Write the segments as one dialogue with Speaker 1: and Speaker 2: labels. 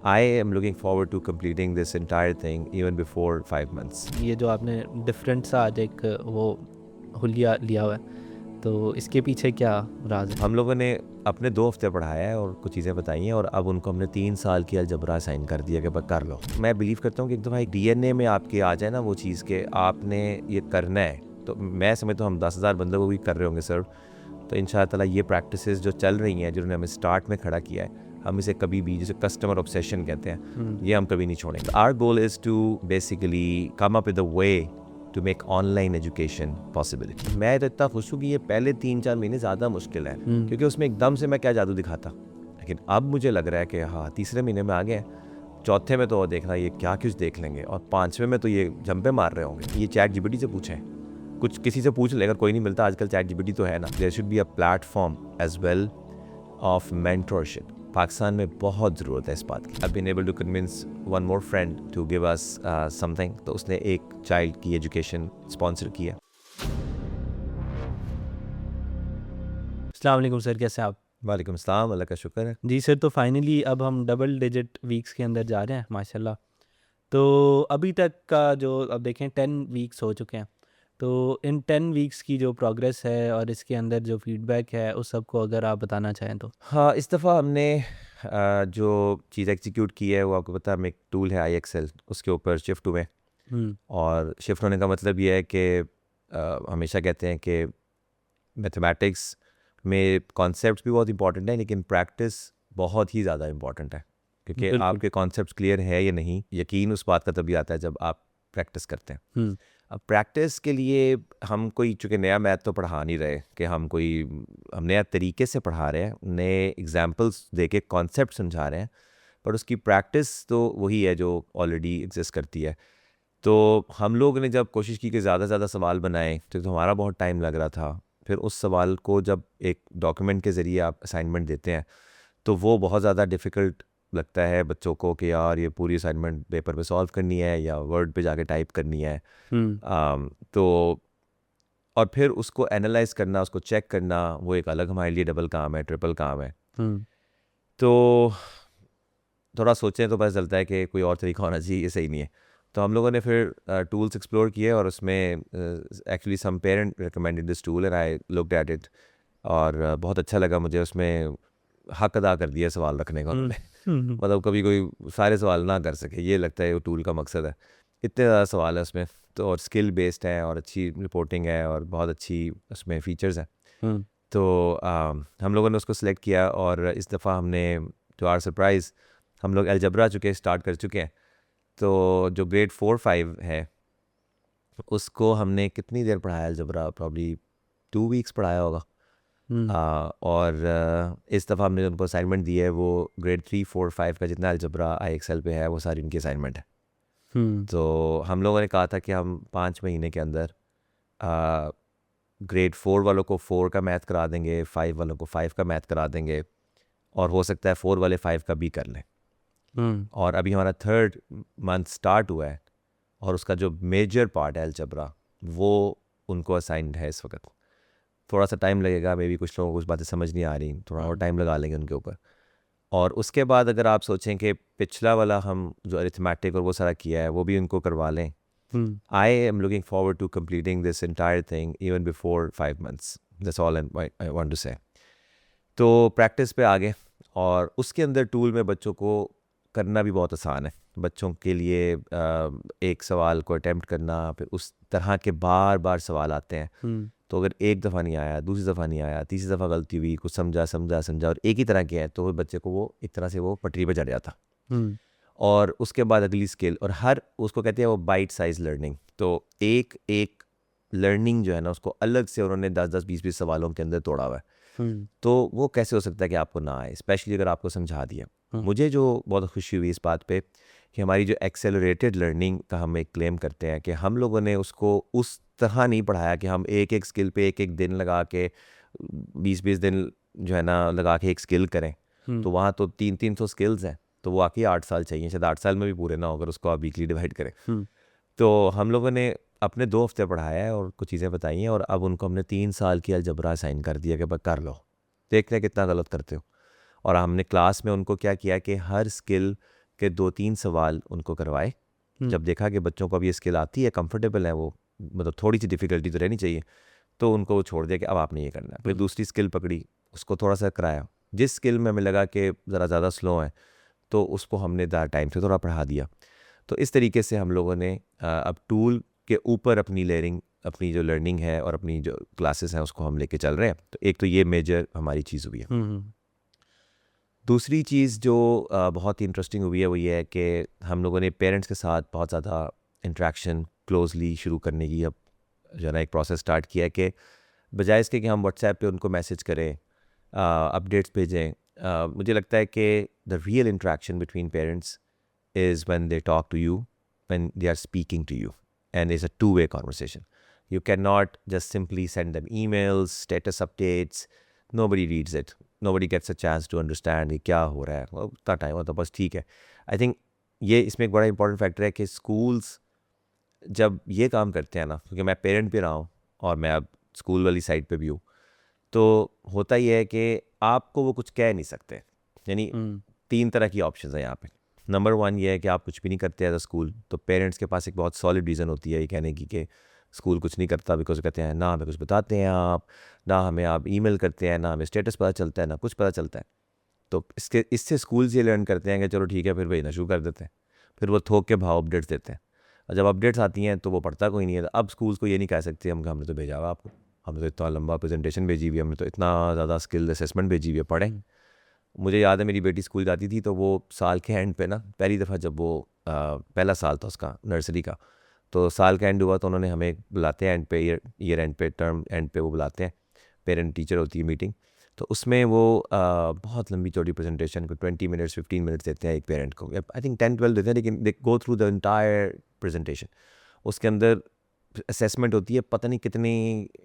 Speaker 1: I am looking forward to completing this entire thing even before 5 months.
Speaker 2: ये जो आपने different सा आज एक वो हुलिया लिया हुआ है, तो इसके पीछे क्या राज है?
Speaker 1: हम लोगों ने अपने 2 हफ्ते पढ़ाया है और कुछ चीज़ें बताई हैं और अब उनको हमने 3 साल की अलजबरा साइन कर दिया कि बस कर लो। मैं बिलीव करता हूँ कि एक दफ़ा एक DNA में आपके आ जाए ना वो चीज़ के आपने ये करना है, तो मैं समझता हूँ हम 10,000 बंदों को भी कर रहे होंगे सर्व, तो इंशाअल्लाह ताला ये प्रैक्टिसेस जो चल रही हैं जिन्होंने हमें स्टार्ट में खड़ा किया है, हम इसे कभी भी, जिसे कस्टमर ऑब्सेशन कहते हैं, ये हम कभी नहीं छोड़ेंगे। Our goal is to basically come up with a way to make online education possibility. मैं तो इतना खुश हूँ कि ये पहले 3-4 महीने ज़्यादा मुश्किल है क्योंकि उसमें एकदम से मैं क्या जादू दिखाता, लेकिन अब मुझे लग रहा है कि हाँ तीसरे महीने में आ गए, चौथे में तो देखना ये क्या कुछ देख लेंगे, और 5वें में तो ये जंपे मार रहे होंगे। ये चैट जीपीटी से पूछें, कुछ किसी से पूछ ले, अगर कोई नहीं मिलता आजकल चैट जीपीटी तो है ना। There should be a platform as well of mentorship. Pakistan में बहुत ज़रूरत है इस बात की। I been able to convince one more friend to give us something, तो उसने एक चाइल्ड की एजुकेशन स्पॉन्सर किया।
Speaker 2: अस्सलाम वालेकुम सर, कैसे आप?
Speaker 1: वालेकुम अस्सलाम, अल्लाह का शुक्र है।
Speaker 2: जी सर, तो फाइनली अब हम डबल डिजिट वीक्स के अंदर जा रहे हैं माशाल्लाह। तो अभी तक का जो अब देखें 10 वीक्स हो चुके हैं, तो इन 10 वीक्स की जो प्रोग्रेस है और इसके अंदर जो फीडबैक है उस सब को अगर आप बताना चाहें तो।
Speaker 1: हाँ, इस दफ़ा हमने जो चीज़ एग्जीक्यूट की है वो आपको पता है, हम एक टूल है IXL, उसके ऊपर शिफ्ट हुए। और शिफ्ट होने का मतलब ये है कि हमेशा कहते हैं कि मैथमेटिक्स में कॉन्सेप्ट्स भी बहुत इंपॉर्टेंट है, लेकिन प्रैक्टिस बहुत ही ज़्यादा इंपॉर्टेंट है, क्योंकि
Speaker 2: बिल्कुल।
Speaker 1: आपके कॉन्सेप्ट्स क्लियर है या नहीं, यकीन उस बात का तभी आता है जब आप प्रैक्टिस करते हैं। अब प्रैक्टिस के लिए हम कोई, चूँकि नया मैथ तो पढ़ा नहीं रहे कि हम नया तरीके से पढ़ा रहे हैं, नए एग्जांपल्स दे के कॉन्सेप्ट समझा रहे हैं, पर उसकी प्रैक्टिस तो वही है जो ऑलरेडी एग्जिस्ट करती है। तो हम लोग ने जब कोशिश की कि ज़्यादा से ज़्यादा सवाल बनाएं, तो हमारा बहुत टाइम लग रहा था। फिर उस सवाल को जब एक डॉक्यूमेंट के ज़रिए आप असाइनमेंट देते हैं, तो वो बहुत ज़्यादा डिफ़िकल्ट लगता है बच्चों को कि यार ये पूरी असाइनमेंट पेपर पे सॉल्व करनी है या वर्ड पे जाके टाइप करनी है। तो और फिर उसको एनालाइज करना, उसको चेक करना, वो एक अलग हमारे लिए डबल काम है, ट्रिपल काम है। तो थोड़ा सोचें तो पता चलता है कि कोई और तरीका होना चाहिए, ये सही नहीं है। तो हम लोगों ने फिर टूल्स एक्सप्लोर किए और उसमें actually some parent recommended this tool and I looked at it, और बहुत अच्छा लगा मुझे। उसमें हक अदा कर दिया सवाल रखने का उन्होंने। मतलब कभी कोई सारे सवाल ना कर सके, ये लगता है वो टूल का मकसद है। इतने ज़्यादा सवाल है उसमें, तो और स्किल बेस्ड है और अच्छी रिपोर्टिंग है और बहुत अच्छी उसमें फ़ीचर्स हैं। तो हम लोगों ने उसको सिलेक्ट किया और इस दफ़ा हमने, टू आवर सरप्राइज़, हम लोग अलजबरा स्टार्ट कर चुके हैं। तो जो ग्रेड 4-5 है उसको हमने कितनी देर पढ़ाया अलजबरा, प्रॉब्ली 2 वीक्स पढ़ाया होगा। और इस दफ़ा हमने उनको असाइनमेंट दी है, वो ग्रेड 3-4-5 का जितना अलजबरा IXL पे है वो सारी उनकी असाइनमेंट है। तो हम लोगों ने कहा था कि हम 5 महीने के अंदर ग्रेड 4 वालों को 4 का मैथ करा देंगे, 5 वालों को 5 का मैथ करा देंगे, और हो सकता है 4 वाले 5 का भी कर लें। और अभी हमारा 3rd मंथ स्टार्ट हुआ है और उसका जो मेजर पार्ट है अलजबरा वो उनको असाइंड है इस वक्त। थोड़ा सा टाइम लगेगा, मे बी कुछ लोगों को कुछ बातें समझ नहीं आ रही, थोड़ा और टाइम लगा लेंगे उनके ऊपर। और उसके बाद अगर आप सोचें कि पिछला वाला हम जो अरिथमेटिक और वो सारा किया है वो भी उनको करवा लें, I am looking forward to completing this entire thing even before 5 months. That's all I want to say. तो प्रैक्टिस पे आगे, और उसके अंदर टूल में बच्चों को करना भी बहुत आसान है। बच्चों के लिए एक सवाल को अटैम्प्ट करना, फिर उस तरह के बार बार सवाल आते हैं, तो अगर एक दफ़ा नहीं आया, दूसरी दफ़ा नहीं आया, तीसरी दफ़ा गलती हुई, कुछ समझा और एक ही तरह के हैं, तो बच्चे को वो एक तरह से वो पटरी पे चढ़ जाता। और उसके बाद अगली स्किल, और हर उसको कहते हैं वो बाइट साइज लर्निंग। तो एक एक लर्निंग जो है ना उसको अलग से उन्होंने 10-10, 20-20 सवालों के अंदर तोड़ा हुआ है। तो वो कैसे हो सकता है कि आपको ना आए, स्पेशली अगर आपको समझा दिया। मुझे जो बहुत खुशी हुई इस बात पे कि हमारी जो एक्सेलरेटेड लर्निंग का हम एक क्लेम करते हैं कि हम लोगों ने उसको उस तरह नहीं पढ़ाया कि हम एक एक स्किल पे एक एक दिन लगा के 20-20 दिन जो है ना लगा के एक स्किल करें। तो वहाँ तो 300 स्किल्स हैं, तो वो आके 8 साल चाहिए, शायद 8 साल में भी पूरे ना हो अगर उसको आप वीकली डिवाइड करें। तो हम लोगों ने अपने 2 हफ्ते पढ़ाया है और कुछ चीज़ें बताई हैं, और अब उनको हमने 3 साल की अलजबरा साइन कर दिया कि बस कर लो, देखते हैं कितना गलत करते हो। और हमने क्लास में उनको क्या किया कि हर स्किल कि 2-3 सवाल उनको करवाए। जब देखा कि बच्चों को अब ये स्किल आती है, कंफर्टेबल है वो, मतलब थोड़ी सी डिफ़िकल्टी तो रहनी चाहिए, तो उनको छोड़ दिया कि अब आपने ये करना है। फिर दूसरी स्किल पकड़ी, उसको थोड़ा सा कराया। जिस स्किल में हमें लगा कि ज़्यादा स्लो है तो उसको हमने टाइम से थोड़ा पढ़ा दिया। तो इस तरीके से हम लोगों ने अब टूल के ऊपर अपनी लेयरिंग, अपनी जो लर्निंग है और अपनी जो क्लासेस हैं उसको हम लेके चल रहे हैं। तो एक तो ये मेजर हमारी चीज़ हुई है। दूसरी चीज़ जो बहुत ही इंटरेस्टिंग हुई है वो ये है कि हम लोगों ने पेरेंट्स के साथ बहुत ज़्यादा इंटरेक्शन क्लोजली शुरू करने की अब जो है ना एक प्रोसेस स्टार्ट किया है कि बजाय इसके कि हम व्हाट्सएप पे उनको मैसेज करें, अपडेट्स भेजें, मुझे लगता है कि the real interaction between parents is when they talk to you, when they are speaking to you, and it's a two-way conversation. You cannot just simply send them emails, status updates. Nobody reads it. Nobody gets a chance to understand कि क्या हो रहा है, उतना time हो तो बस ठीक है। आई थिंक ये इसमें एक बड़ा इंपॉर्टेंट फैक्टर है कि स्कूल्स जब ये काम करते हैं ना, क्योंकि मैं पेरेंट भी रहा हूँ और मैं अब स्कूल वाली साइड पे भी हूँ, तो होता ही है कि आपको वो कुछ कह नहीं सकते। यानी 3 तरह की ऑप्शन है यहाँ पे। नंबर 1 ये है कि आप कुछ भी नहीं करते एज अ स्कूल, तो पेरेंट्स के पास एक बहुत सॉलिड रीज़न होती है ये कहने की कि स्कूल कुछ नहीं करता, बिकॉज कहते हैं ना हमें कुछ बताते हैं आप, ना हमें आप ईमेल करते हैं, ना हमें स्टेटस पता चलता है, ना कुछ पता चलता है। तो इससे स्कूल्स ये लर्न करते हैं कि चलो ठीक है फिर भेजना शुरू कर देते हैं, फिर वो थोक के भाव अपडेट्स देते हैं, और जब अपडेट्स आती हैं तो वो पढ़ता कोई नहीं है। अब स्कूल्स को ये नहीं कह सकते हमने तो भेजा हुआ आपको, हमने तो इतना लंबा प्रेजेंटेशन भेजी हुई है, हमने तो इतना ज़्यादा स्किल असेसमेंट भेजी हुई है, पढ़ें। मुझे याद है मेरी बेटी स्कूल जाती थी तो वो साल के एंड पे ना, पहली दफ़ा जब वो पहला साल था उसका नर्सरी का, तो साल का एंड हुआ तो उन्होंने हमें बुलाते हैं एंड पे, ईयर एंड पे, टर्म एंड पे वो बुलाते हैं, पेरेंट टीचर होती है मीटिंग। तो उसमें वो बहुत लंबी चौड़ी प्रेजेंटेशन को 20 मिनट्स 15 मिनट्स देते हैं एक पेरेंट को, आई थिंक 10-12 देते हैं, लेकिन they go through the entire presentation. उसके अंदर असेसमेंट होती है पता नहीं कितने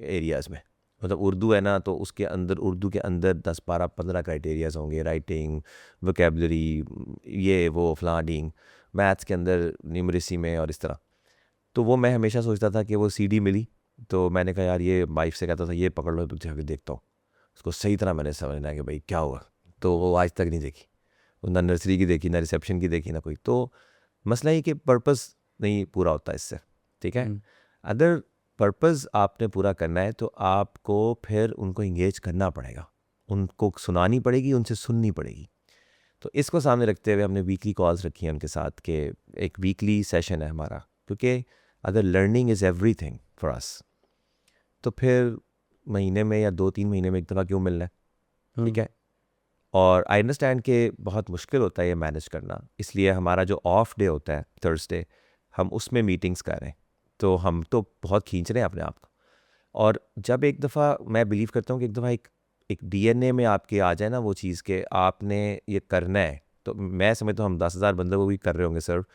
Speaker 1: एरियाज़ में, मतलब उर्दू है ना तो उसके अंदर उर्दू के अंदर 10-12-15 क्राइटेरियाज होंगे, राइटिंग, वोकेबलरी, ये वो फलाडिंग, मैथ्स के अंदर न्यूमरेसी में और इस तरह। तो वो मैं हमेशा सोचता था कि वो सीडी मिली तो मैंने कहा यार, ये वाइफ से कहता था ये पकड़ लो, तुझे अभी देखता हूँ उसको सही तरह मैंने समझना है कि भाई क्या हुआ। तो वो आज तक नहीं देखी, ना नर्सरी की देखी, ना रिसेप्शन की देखी, ना कोई। तो मसला ये कि पर्पस नहीं पूरा होता इससे, ठीक है। अगर पर्पस आपने पूरा करना है तो आपको फिर उनको इंगेज करना पड़ेगा, उनको सुनानी पड़ेगी, उनसे सुननी पड़ेगी। तो इसको सामने रखते हुए हमने वीकली कॉल्स रखी हैं उनके साथ कि एक वीकली सेशन है हमारा, क्योंकि अगर learning is everything for us तो फिर महीने में या 2-3 महीने में एक दफ़ा क्यों मिलना है, ठीक है। और आई अंडरस्टैंड कि बहुत मुश्किल होता है ये मैनेज करना, इसलिए हमारा जो ऑफ डे होता है थर्सडे, हम उसमें मीटिंग्स कर रहे हैं, तो हम तो बहुत खींच रहे हैं अपने आप को। और जब एक दफ़ा मैं बिलीव करता हूँ कि एक दफ़ा एक डीएनए में आपके आ जाए ना वो चीज़ कि आपने ये करना है, तो मैं समझता हूँ हम 10,000 बंदों को भी कर रहे होंगे सर्व,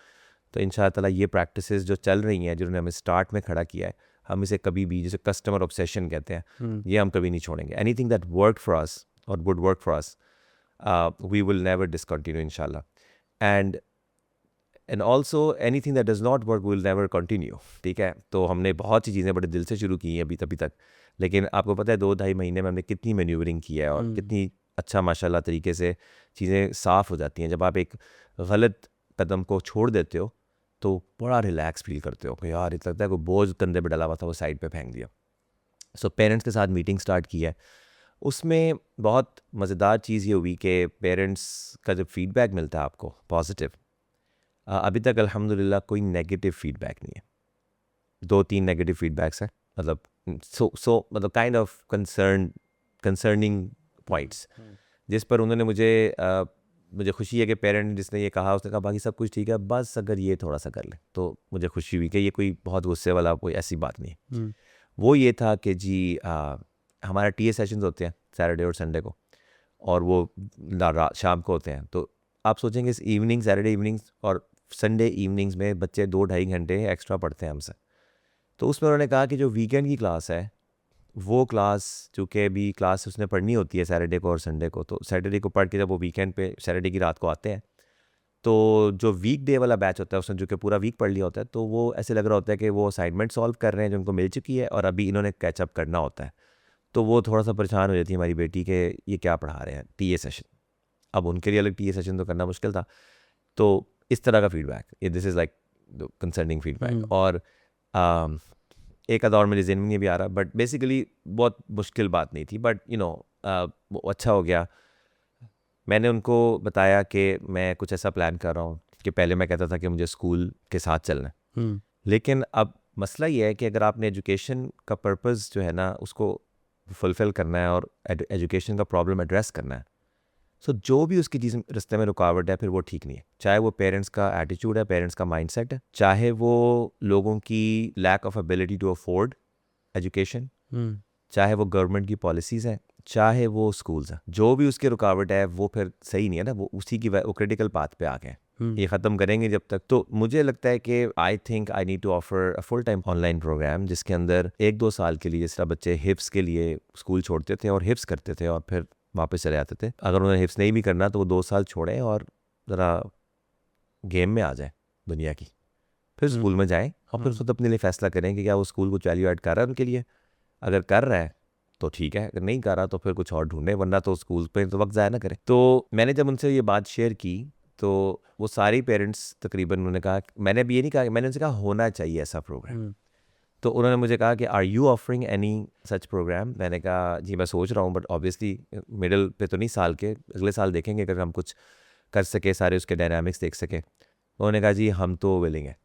Speaker 1: तो इंशाअल्लाह ताला ये प्रैक्टिसेस जो चल रही हैं, जिन्होंने हमें स्टार्ट में खड़ा किया है, हम इसे कभी भी, जैसे कस्टमर ऑब्सेशन कहते हैं, ये हम कभी नहीं छोड़ेंगे। Anything that work for us और would work for us, we will never discontinue inshallah, and also anything that does not work will never continue, ठीक है। तो हमने बहुत सी चीज़ें बड़े दिल से शुरू की हैं अभी तक, लेकिन आपको पता है 2-2.5 महीने में हमने कितनी मैन्यूवरिंग की है और कितनी अच्छा माशाल्लाह तरीके से चीज़ें साफ़ हो जाती हैं। जब आप एक गलत कदम को छोड़ देते हो तो बड़ा रिलैक्स फील करते हो कि यार ये लगता है कोई बोझ कंधे पे डला हुआ था वो साइड पे फेंक दिया। सो पेरेंट्स के साथ मीटिंग स्टार्ट की है, उसमें बहुत मज़ेदार चीज़ ये हुई कि पेरेंट्स का जब फीडबैक मिलता है आपको पॉजिटिव, अभी तक अल्हम्दुलिल्लाह कोई नेगेटिव फीडबैक नहीं है। 2-3 नेगेटिव फीडबैक्स हैं, मतलब मतलब काइंड ऑफ कंसर्निंग पॉइंट्स, जिस पर उन्होंने मुझे खुशी है कि पेरेंट जिसने ये कहा उसने कहा बाकी सब कुछ ठीक है, बस अगर ये थोड़ा सा कर ले, तो मुझे खुशी हुई कि ये कोई बहुत गुस्से वाला कोई ऐसी बात नहीं है। वो ये था कि जी हमारा टीए सेशंस होते हैं सैटरडे और संडे को, और वो शाम को होते हैं। तो आप सोचेंगे इस इवनिंग, सैटरडे इवनिंग्स और संडे इवनिंग्स में बच्चे 2-2.5 घंटे एक्स्ट्रा पढ़ते हैं हमसे। तो उसमें उन्होंने कहा कि जो वीकेंड की क्लास है वो क्लास, चूँकि भी क्लास उसने पढ़नी होती है सैटरडे को और संडे को, तो सैटरडे को पढ़ के जब वो वीकेंड पे सैटरडे की रात को आते हैं, तो जो वीक डे वाला बैच होता है उसने जो कि पूरा वीक पढ़ लिया होता है, तो वो ऐसे लग रहा होता है कि वो असाइनमेंट सॉल्व कर रहे हैं जो उनको मिल चुकी है और अभी इन्होंने कैचअप करना होता है। तो वो थोड़ा सा परेशान हो जाती है हमारी बेटी के ये क्या पढ़ा रहे हैं टीए सेशन। अब उनके लिए अलग टीए सेशन तो करना मुश्किल था, तो इस तरह का feedback, this is like concerning feedback. और एक आधा और मेरे ज़हन में नहीं भी आ रहा, बट बेसिकली बहुत मुश्किल बात नहीं थी, बट वो अच्छा हो गया। मैंने उनको बताया कि मैं कुछ ऐसा प्लान कर रहा हूँ कि पहले मैं कहता था कि मुझे स्कूल के साथ चलना है, लेकिन अब मसला ये है कि अगर आपने एजुकेशन का पर्पस जो है ना उसको फुलफ़िल करना है और एजुकेशन का प्रॉब्लम एड्रेस करना है, सो जो भी उसकी चीज़ रास्ते में रुकावट है फिर वो ठीक नहीं है। चाहे वो पेरेंट्स का एटीट्यूड है, पेरेंट्स का माइंडसेट है, चाहे वो लोगों की lack of ability to afford education, चाहे वो गवर्नमेंट की पॉलिसीज़ हैं, चाहे वो स्कूल्स हैं, जो भी उसकी रुकावट है वो फिर सही नहीं है ना, वो उसी की वो क्रिटिकल पाथ पे आ गए। ये ख़त्म करेंगे जब तक, तो मुझे लगता है कि I think I need to offer a full time online program जिसके अंदर 1-2 साल के लिए जिस तरह बच्चे हिफ्स के लिए स्कूल छोड़ते थे और हिफ्स करते थे और फिर वापस चले जाते थे, अगर उन्हें हिफ्स नहीं भी करना तो वो 2 साल छोड़ें और ज़रा गेम में आ जाए दुनिया की, फिर स्कूल में जाएँ और फिर खुद अपने लिए फ़ैसला करें कि क्या वो स्कूल कुछ वैल्यू ऐड कर रहा है उनके लिए। अगर कर रहा है तो ठीक है, अगर नहीं कर रहा तो फिर कुछ और ढूंढे, वरना तो स्कूल पे तो वक्त ज़ाया ना करें। तो मैंने जब उनसे ये बात शेयर की तो वो सारी पेरेंट्स तकरीबन उन्होंने कहा, मैंने भी ये नहीं कहा, मैंने उनसे कहा होना चाहिए ऐसा प्रोग्राम। तो उन्होंने मुझे कहा कि are you offering any such program? मैंने कहा जी मैं सोच रहा हूँ, बट ऑब्वियसली मिडल पे तो नहीं, साल के अगले साल देखेंगे अगर हम कुछ कर सके, सारे उसके डायनामिक्स देख सके। उन्होंने कहा जी हम तो विलिंग हैं।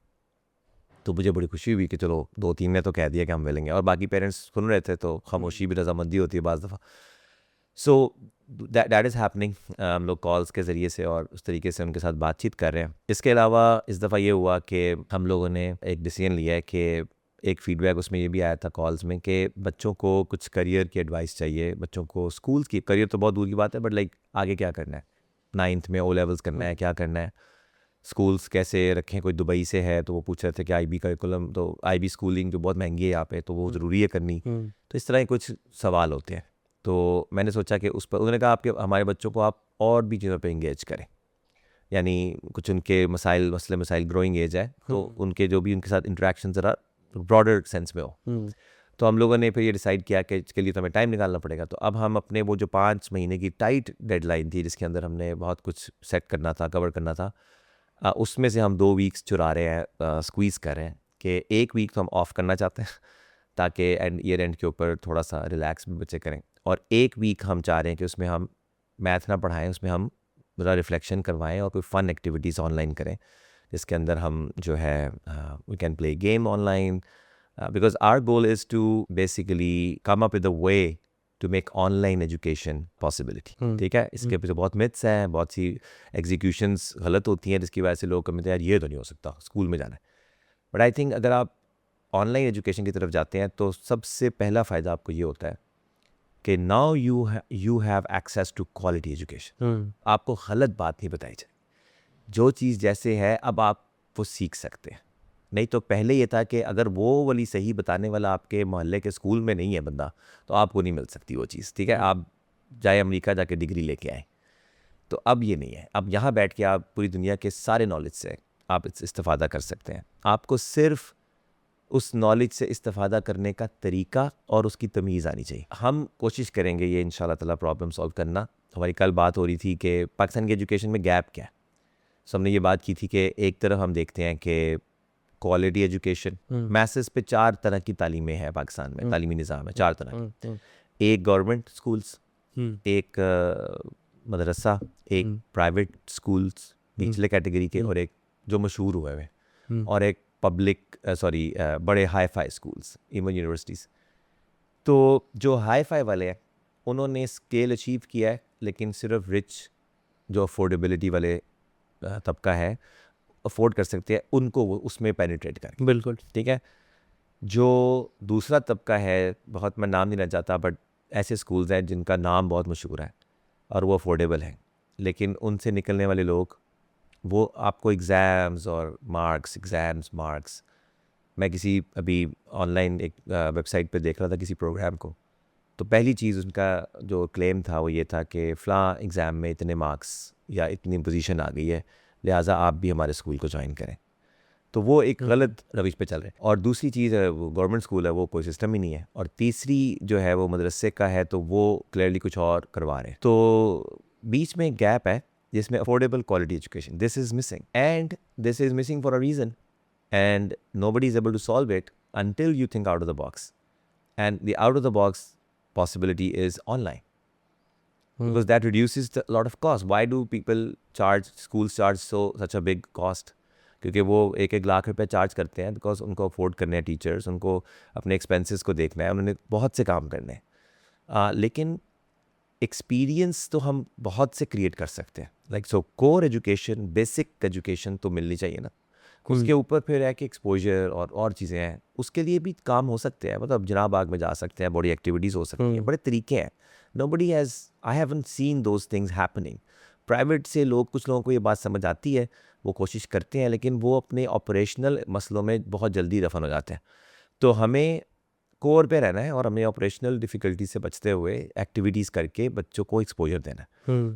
Speaker 1: तो मुझे बड़ी खुशी हुई कि चलो 2-3 ने तो कह दिया कि हम विलिंग हैं, और बाकी पेरेंट्स सुन रहे थे, तो खामोशी भी रजामंदी होती है बाज़ दफ़ा। So that is happening. हम लोग कॉल्स के ज़रिए से और उस तरीके से उनके साथ बातचीत कर रहे हैं। इसके अलावा इस दफ़ा ये हुआ कि हम लोगों ने एक डिसीजन लिया है कि एक फ़ीडबैक उसमें ये भी आया था कॉल्स में कि बच्चों को कुछ करियर की एडवाइस चाहिए, बच्चों को स्कूल्स की, करियर तो बहुत दूर की बात है, बट लाइक आगे क्या करना है, 9th में O लेवल्स करना है, क्या करना है, स्कूल्स कैसे रखें। कोई दुबई से है तो वो पूछ रहे थे कि IB करिकुलम, तो IB स्कूलिंग जो बहुत महंगी है यहाँ पे, तो वो ज़रूरी है करनी। तो इस तरह के कुछ सवाल होते हैं। तो मैंने सोचा कि उस पर उन्होंने कहा आपके हमारे बच्चों को आप और भी चीज़ों पे इंगेज करें, यानी कुछ उनके मसले मसाइल, ग्रोइंग एज है तो उनके जो भी उनके साथ इंटरेक्शन ज़रा ब्रॉडर सेंस में हो। तो हम लोगों ने फिर ये डिसाइड किया कि इसके लिए तो हमें टाइम निकालना पड़ेगा। तो अब हम अपने वो जो 5 महीने की टाइट डेडलाइन थी जिसके अंदर हमने बहुत कुछ सेट करना था, कवर करना था, उसमें से हम 2 वीक्स चुरा रहे हैं, स्क्वीज़ कर रहे हैं कि 1 वीक तो हम ऑफ़ करना चाहते हैं ताकि ईयर एंड के ऊपर थोड़ा सा रिलैक्स भी बच्चे करें, और 1 वीक हम चाह रहे हैं कि उसमें हम मैथ ना पढ़ाएं, उसमें हम ज़रा रिफ्लेक्शन करवाएं और कोई फ़न एक्टिविटीज़ ऑनलाइन करें जिसके अंदर हम जो है we can play game online, because our goal is to basically come up with a way to make online education possibility. ठीक है, इसके पीछे बहुत मिथ्स हैं, बहुत सी एग्जीक्यूशंस गलत होती हैं जिसकी वजह से लोग कहते हैं यार ये तो नहीं हो सकता, स्कूल में जाना है। बट आई थिंक अगर आप ऑनलाइन एजुकेशन की तरफ जाते हैं तो सबसे पहला फ़ायदा आपको ये होता है कि now you have access to quality education. आपको गलत बात नहीं बताई जाए, जो चीज़ जैसे है अब आप वो सीख सकते हैं। नहीं तो पहले ये था कि अगर वो वाली सही बताने वाला आपके मोहल्ले के स्कूल में नहीं है बंदा, तो आपको नहीं मिल सकती वो चीज़। ठीक है, आप जाए अमेरिका जाके डिग्री लेके आए, तो अब ये नहीं है। अब यहाँ बैठ के आप पूरी दुनिया के सारे नॉलेज से आप इस्तेफ़ादा कर सकते हैं। आपको सिर्फ उस नॉलेज से इस्तेफ़ादा करने का तरीका और उसकी तमीज़ आनी चाहिए। हम कोशिश करेंगे ये इंशाल्लाह ताला प्रॉब्लम सॉल्व करना। हमारी कल बात हो रही थी कि पाकिस्तान की एजुकेशन में गैप क्या है। सो हमने ये बात की थी कि एक तरफ हम देखते हैं कि क्वालिटी एजुकेशन, मैसेस पे 4 तरह की तालीमें हैं पाकिस्तान में, तालीमी निज़ाम है 4 तरह की। एक गवर्नमेंट स्कूल्स, एक मदरसा, एक प्राइवेट स्कूल्स निचले कैटेगरी के, और एक जो मशहूर हुए हुए, और एक पब्लिक बड़े hi fi schools, even universities. तो जो हाई फाई वाले हैं उन्होंने स्केल अचीव किया है, लेकिन सिर्फ रिच जो अफोर्डेबिलिटी वाले तबका है, अफोर्ड कर सकते हैं, उनको वो उसमें पेनिट्रेट करें।
Speaker 2: बिल्कुल
Speaker 1: ठीक है, जो दूसरा तबका है, बहुत मैं नाम नहीं लेना चाहता, बट ऐसे स्कूल्स हैं जिनका नाम बहुत मशहूर है और वो अफोर्डेबल हैं, लेकिन उनसे निकलने वाले लोग वो आपको एग्ज़ाम्स और मार्क्स। मैं किसी अभी ऑनलाइन एक वेबसाइट पे देख रहा था किसी प्रोग्राम को, तो पहली चीज़ उनका जो क्लेम था वो ये था कि फ़लाँ एग्ज़ाम में इतने मार्क्स या इतनी पोजीशन आ गई है, लिहाजा आप भी हमारे स्कूल को ज्वाइन करें। तो वो एक गलत रविश पे चल रहे हैं। और दूसरी चीज़ है, वो गवर्नमेंट स्कूल है, वो कोई सिस्टम ही नहीं है। और तीसरी जो है वो मदरसे का है, तो वो क्लियरली कुछ और करवा रहे हैं। तो बीच में एक गैप है जिसमें affordable quality education, this is missing, and this is missing for a reason, and nobody is able to solve it until you think out of the box. And the out of the box possibility is online, because that reduces a lot of cost. Why do schools charge such a big cost? क्योंकि वो 1-1 लाख रुपए charge करते हैं, because उनको afford करने हैं teachers, उनको अपने एक्सपेंसेस को देखना है, उन्होंने बहुत से काम करने हैं। लेकिन एक्सपीरियंस तो हम बहुत से क्रिएट कर सकते हैं, like so core education, basic education तो मिलनी चाहिए ना, उसके ऊपर फिर है कि एक्सपोजर और चीज़ें हैं, उसके लिए भी काम हो सकते हैं, मतलब जनाब बाग में जा सकते हैं, बॉडी एक्टिविटीज़ हो सकती हैं, बड़े तरीके हैं। Nobody has, I haven't seen those things happening. Private से कुछ लोगों को ये बात समझ आती है, वो कोशिश करते हैं, लेकिन वो अपने ऑपरेशनल मसलों में बहुत जल्दी दफन हो जाते हैं। तो हमें कोर पे रहना है और हमें ऑपरेशनल डिफ़िकल्टी से बचते हुए एक्टिविटीज़ करके बच्चों को एक्सपोजर देना है।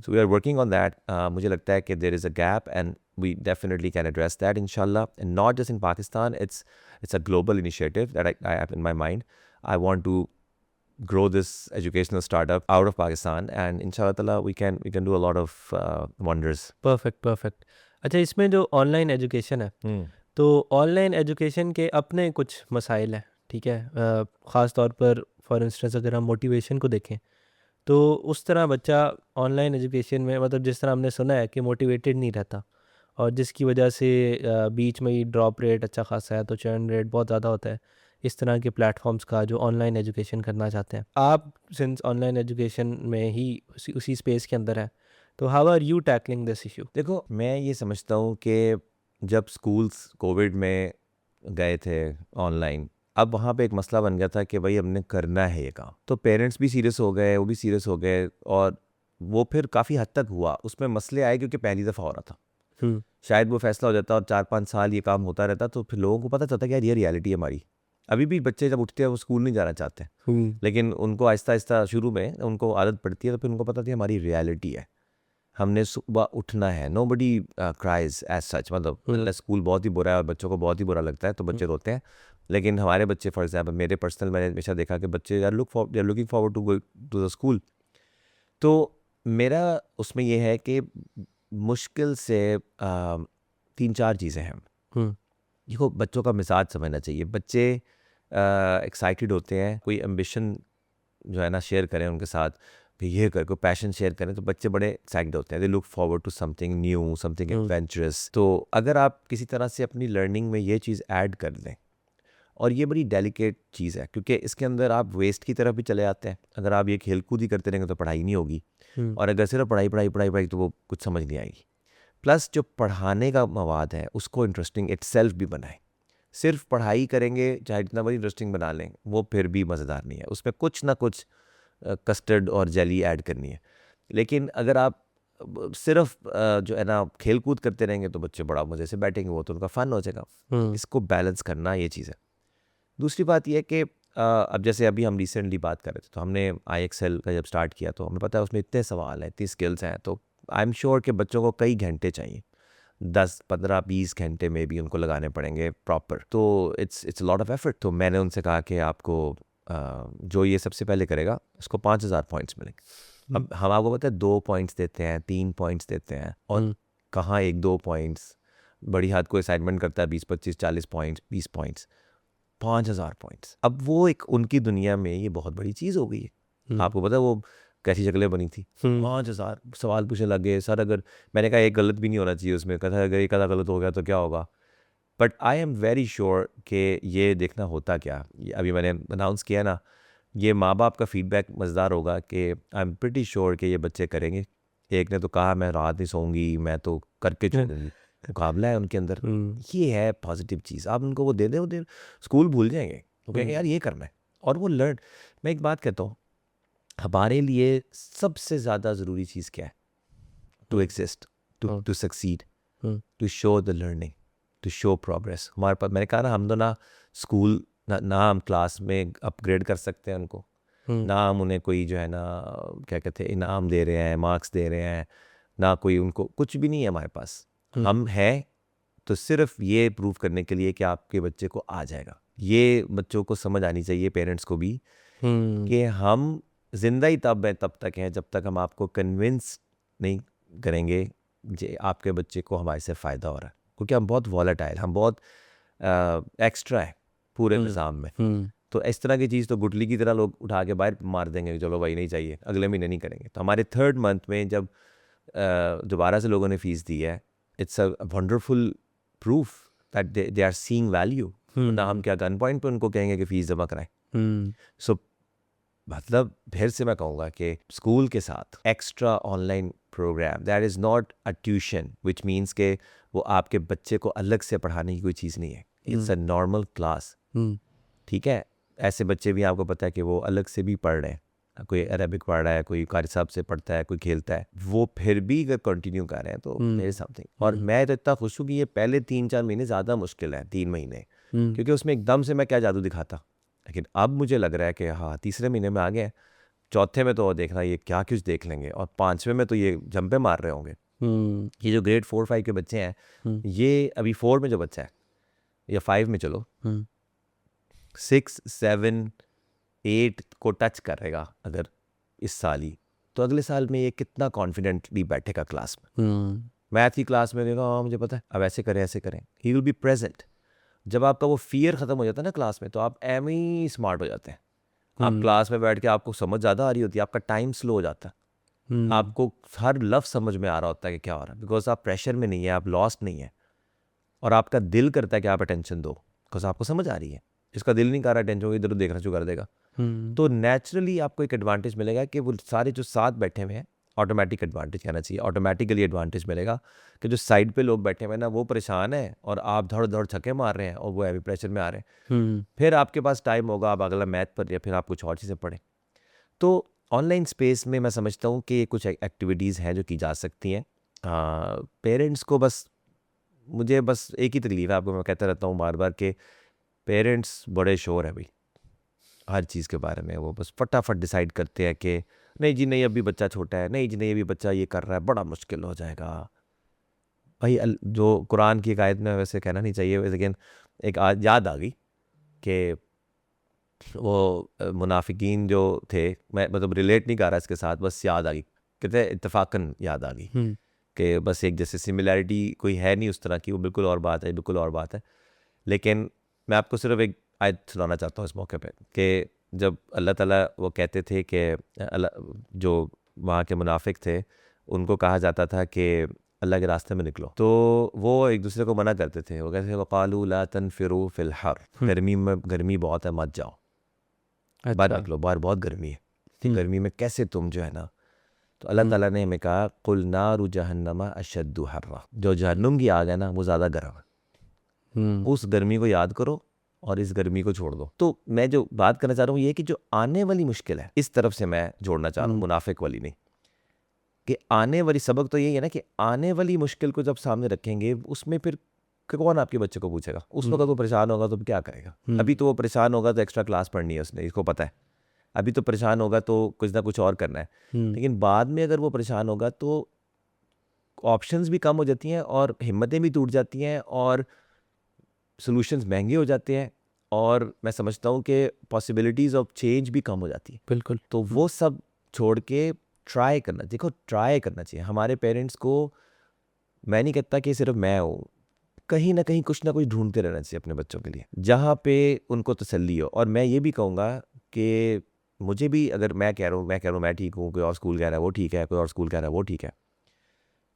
Speaker 1: So we are working on that. मुझे लगता है कि there is a gap and we definitely can address that, inshallah, and not just in Pakistan. It's a global initiative that I have in my mind. I want to grow this educational startup out of Pakistan, and inshallah ta'ala we can do a lot of wonders.
Speaker 2: perfect. अच्छा, इसमें जो online education है, तो online education के अपने कुछ मसाइल हैं, ठीक है। ख़ास तौर पर फॉर इंस्टेंस अगर हम मोटिवेशन को देखें, तो उस तरह बच्चा ऑनलाइन एजुकेशन में, मतलब जिस तरह हमने सुना है कि मोटिवेटेड नहीं रहता, और जिसकी वजह से बीच में ही ड्रॉप रेट अच्छा खासा है, तो चर्न रेट बहुत ज़्यादा होता है इस तरह के प्लेटफॉर्म्स का जो ऑनलाइन एजुकेशन करना चाहते हैं। आप सिंस ऑनलाइन एजुकेशन में ही उसी स्पेस के अंदर है, तो how are you tackling this issue?
Speaker 1: देखो, मैं ये समझता हूँ कि जब स्कूल्स कोविड में गए थे ऑनलाइन, अब वहाँ पे एक मसला बन गया था कि भाई हमने करना है ये काम, तो पेरेंट्स भी सीरियस हो गए, वो भी सीरियस हो गए, और वो फिर काफ़ी हद तक हुआ। उसमें मसले आए क्योंकि पहली दफ़ा हो रहा था। शायद वो फैसला हो जाता और 4-5 साल ये काम होता रहता, तो फिर लोगों को पता चलता कि यार ये रियलिटी है हमारी। अभी भी बच्चे जब उठते हैं वो स्कूल नहीं जाना चाहते, लेकिन उनको आहिस्ता आहिस्ता शुरू में उनको आदत पड़ती है, तो फिर उनको पता थी हमारी रियलिटी है, हमने सुबह उठना है। नोबडी क्राइज एज सच, मतलब स्कूल बहुत ही बुरा है और बच्चों को बहुत ही बुरा लगता है तो बच्चे रोते हैं, लेकिन हमारे बच्चे, फॉर एग्जाम्पल मेरे पर्सनल, मैंने हमेशा देखा कि बच्चे are looking forward to go to the school. तो मेरा उसमें यह है कि मुश्किल से 3-4 चीज़ें हैं। देखो, बच्चों का मिजाज समझना चाहिए। बच्चे एक्साइटेड होते हैं, कोई एम्बिशन जो है ना शेयर करें उनके साथ, फिर ये कर, कोई पैशन शेयर करें, तो बच्चे बड़े एक्साइटेड होते हैं, they look forward to something new, something adventurous. तो अगर आप किसी तरह से अपनी लर्निंग में ये चीज़ ऐड कर लें, और ये बड़ी डेलिकेट चीज़ है क्योंकि इसके अंदर आप वेस्ट की तरफ भी चले जाते हैं। अगर आप ये खेलकूद ही करते रहेंगे तो पढ़ाई नहीं होगी, और अगर सिर्फ पढ़ाई तो वो कुछ समझ नहीं आएगी। प्लस जो पढ़ाने का मवाद है उसको इंटरेस्टिंग इटसेल्फ भी बनाएं। सिर्फ पढ़ाई करेंगे चाहे जितना बड़ी इंटरेस्टिंग बना लें, वो फिर भी मज़ेदार नहीं है, उसमें कुछ ना कुछ कस्टर्ड और जेली ऐड करनी है। लेकिन अगर आप सिर्फ जो है ना खेल कूद करते रहेंगे तो बच्चे बड़ा मज़े से बैठेंगे, वो तो उनका फ़न हो जाएगा। इसको बैलेंस करना, ये चीज़ है। दूसरी बात यह है कि अब जैसे अभी हम रिसेंटली बात कर रहे थे, तो हमने IXL का जब स्टार्ट किया तो हमें पता है उसमें इतने सवाल हैं, इतनी स्किल्स हैं, तो आई एम श्योर कि बच्चों को कई घंटे चाहिए, 10, 15, 20 घंटे में भी उनको लगाने पड़ेंगे प्रॉपर। तो इट्स लॉट ऑफ एफर्ट। तो मैंने उनसे कहा कि आपको जो ये सबसे पहले करेगा उसको 5000 पॉइंट्स मिलेंगे। अब हम आपको पता है 2 पॉइंट्स देते हैं, 3 पॉइंट्स देते हैं, और कहाँ 1-2 पॉइंट्स, बड़ी हद कोई असाइनमेंट करता है 20, 25, 40 पॉइंट्स, 20 पॉइंट्स, 5000 पॉइंट्स। अब वो एक उनकी दुनिया में ये बहुत बड़ी चीज़ हो गई है। आपको पता है वो कैसी शक्लें बनी थी, 5000 सवाल पूछने लगे सर। अगर मैंने कहा एक गलत भी नहीं होना चाहिए उसमें, कहा अगर एक आधा गलत हो गया तो क्या होगा। But I am very sure कि ये देखना होता क्या, अभी मैंने अनाउंस किया ना, ये माँ बाप का फीडबैक मज़ेदार होगा कि आई एम प्रिटी श्योर कि ये बच्चे करेंगे। एक ने तो कहा मैं रात नहीं सोऊंगी, मैं तो करके छोड़ूंगी। मुकाबला है उनके अंदर, ये है पॉजिटिव चीज़। आप उनको वो दे दें, वो स्कूल भूल जाएंगे, वो कहेंगे यार ये करना है, और वो लर्न। मैं एक बात कहता हूँ, हमारे लिए सबसे ज़्यादा ज़रूरी चीज़ क्या है? To exist, to succeed, to show the learning, to show progress. हमारे पास, मैंने कहा ना, हम तो ना स्कूल ना हम क्लास में अपग्रेड कर सकते हैं उनको, ना हम उन्हें कोई जो है ना क्या कहते हैं इनाम दे रहे हैं, मार्क्स दे रहे हैं, ना कोई उनको, कुछ भी नहीं है हमारे पास। हम हैं तो सिर्फ ये प्रूव करने के लिए कि आपके बच्चे को आ जाएगा। ये बच्चों को समझ आनी चाहिए, पेरेंट्स को भी, कि हम जिंदा ही तब तक हैं जब तक हम आपको कन्विंस नहीं करेंगे आपके बच्चे को हमारे से फ़ायदा हो रहा है, क्योंकि हम बहुत वॉलेटाइल, हम बहुत एक्स्ट्रा है पूरे निज़ाम में। तो इस तरह की चीज़ तो गुटली की तरह लोग उठा के बाहर मार देंगे कि चलो भाई नहीं चाहिए, अगले महीने नहीं करेंगे। तो हमारे 3rd मंथ में जब दोबारा से लोगों ने फ़ीस दी है, it's a wonderful proof that they are seeing value. ना हम क्या गन पॉइंट पे उनको कहेंगे कि फ़ीस जमा कराएं। सो मतलब फिर से मैं कहूँगा कि स्कूल के साथ extra online program, that is not a tuition, which means के वो आपके बच्चे को अलग से पढ़ाने की कोई चीज़ नहीं है, इट्स अ नॉर्मल क्लास। ठीक है, ऐसे बच्चे भी आपको पता है कि वो अलग से भी पढ़ रहे हैं, कोई अरबिक पढ़ रहा है, कोई कारी साहब से पढ़ता है, कोई खेलता है, वो फिर भी अगर कंटिन्यू कर रहे हैं तो देयर इज समथिंग। और मैं तो इतना खुश हूँ कि ये पहले 3-4 महीने ज़्यादा मुश्किल है, 3 महीने, क्योंकि उसमें एकदम से मैं क्या जादू दिखाता। लेकिन अब मुझे लग रहा है कि हाँ, तीसरे महीने में आ गए, चौथे में तो देखना ये क्या कुछ देख लेंगे, और 5वें में तो ये जंपे मार रहे होंगे। ये जो ग्रेड 4-5 के बच्चे हैं, ये अभी 4 में जो बच्चा है या 5 में, चलो 6, 7, 8 को टच करेगा अगर इस साल ही, तो अगले साल में ये कितना कॉन्फिडेंटली बैठेगा क्लास में। मैथ की क्लास में देखा, हाँ मुझे पता है, अब ऐसे करें ऐसे करें, ही विल बी प्रेजेंट। जब आपका वो फियर ख़त्म हो जाता है ना क्लास में, तो आप एम ही स्मार्ट हो जाते हैं। आप क्लास में बैठ के आपको समझ ज़्यादा आ रही होती है, आपका टाइम स्लो हो जाता है, आपको हर लफ्ज़ समझ में आ रहा होता है कि क्या हो रहा है, बिकॉज आप प्रेशर में नहीं है, आप लॉस्ट नहीं है, और आपका दिल करता है कि आप अटेंशन दो, बिकॉज आपको समझ आ रही है। जिसका दिल नहीं कर रहा अटेंशन, इधर उधर देखना शुरू कर देगा। तो नेचुरली आपको एक एडवांटेज मिलेगा कि वो सारे जो साथ बैठे हुए हैं, ऑटोमेटिक एडवांटेज कहना चाहिए, ऑटोमेटिकली एडवांटेज मिलेगा कि जो साइड पे लोग बैठे हुए हैं ना, वो परेशान है और आप धड़ धड़ छक्के मार रहे हैं और वो हैवी प्रेशर में आ रहे हैं। फिर आपके पास टाइम होगा, आप अगला मैथ पर या फिर आप कुछ और चीज़ें पढ़ें। तो ऑनलाइन स्पेस में मैं समझता हूँ कि कुछ एक्टिविटीज़ हैं जो की जा सकती हैं। पेरेंट्स को मुझे बस एक ही तकलीफ है, आपको मैं कहता रहता हूँ बार बार कि पेरेंट्स बड़े शोर है भाई हर चीज़ के बारे में। वो बस फटाफट डिसाइड करते हैं कि नहीं जी नहीं, अभी बच्चा छोटा है, नहीं जी नहीं, अभी बच्चा ये कर रहा है, बड़ा मुश्किल हो जाएगा भाई। जो कुरान की एक आयत में वैसे कहना नहीं चाहिए, लेकिन एक आज याद आ गई कि वो मुनाफिकीन जो थे, मैं मतलब रिलेट नहीं कर रहा इसके साथ, बस याद आ गई, कहते इत्तफाकन याद आ गई कि बस एक जैसे सिमिलैरिटी कोई है नहीं उस तरह की, वो बिल्कुल और बात है, बिल्कुल और बात है। लेकिन मैं आपको सिर्फ एक आयत सुनाना चाहता हूँ इस मौके पे कि जब अल्लाह ताला वो कहते थे कि जो वहाँ के मुनाफिक थे उनको कहा जाता था कि अल्लाह के रास्ते में निकलो, तो वो एक दूसरे को मना करते थे। वो कहते थे वक़ालू ला तनफिरू फिल हर, गर्मी में, गर्मी बहुत है, मत जाओ, बाहर निकलो, बाहर बहुत गर्मी है, गर्मी में कैसे तुम जो है ना। तो अल्लाह ताला ने हमें कहा कुल नारु जहन्नमा अशद्दु हर्रा, जो जहन्नुम की आग है ना वो ज़्यादा गर्म है, उस गर्मी को याद करो और इस गर्मी को छोड़ दो। तो मैं जो बात करना चाह रहा हूँ ये कि जो आने वाली मुश्किल है, इस तरफ से मैं जोड़ना चाह रहा हूँ, मुनाफिक वाली नहीं, कि आने वाली सबक तो यही है ना कि आने वाली मुश्किल को जब सामने रखेंगे, उसमें फिर कौन आपके बच्चे को पूछेगा। उस वक्त वो परेशान होगा तो क्या करेगा। अभी तो वो परेशान होगा तो एक्स्ट्रा क्लास पढ़नी है उसने, इसको पता है। अभी तो परेशान होगा तो कुछ ना कुछ और करना है, लेकिन बाद में अगर वो परेशान होगा तो ऑप्शंस भी कम हो जाती हैं और हिम्मतें भी टूट जाती हैं और सॉल्यूशंस महंगे हो जाते हैं, और मैं समझता हूँ कि पॉसिबिलिटीज़ ऑफ चेंज भी कम हो जाती है।
Speaker 2: बिल्कुल।
Speaker 1: तो वो सब छोड़ के ट्राई करना, देखो ट्राई करना चाहिए। हमारे पेरेंट्स को, मैं नहीं कहता कि सिर्फ मैं हूँ, कहीं ना कहीं कुछ ना कुछ ढूंढते रहना चाहिए अपने बच्चों के लिए, जहाँ पे उनको तसल्ली हो। और मैं ये भी कहूँगा कि मुझे भी, अगर मैं कह रहा हूँ मैं ठीक हूँ, कोई और स्कूल कह रहा है वो ठीक है, कोई और स्कूल कह रहा है वो ठीक है,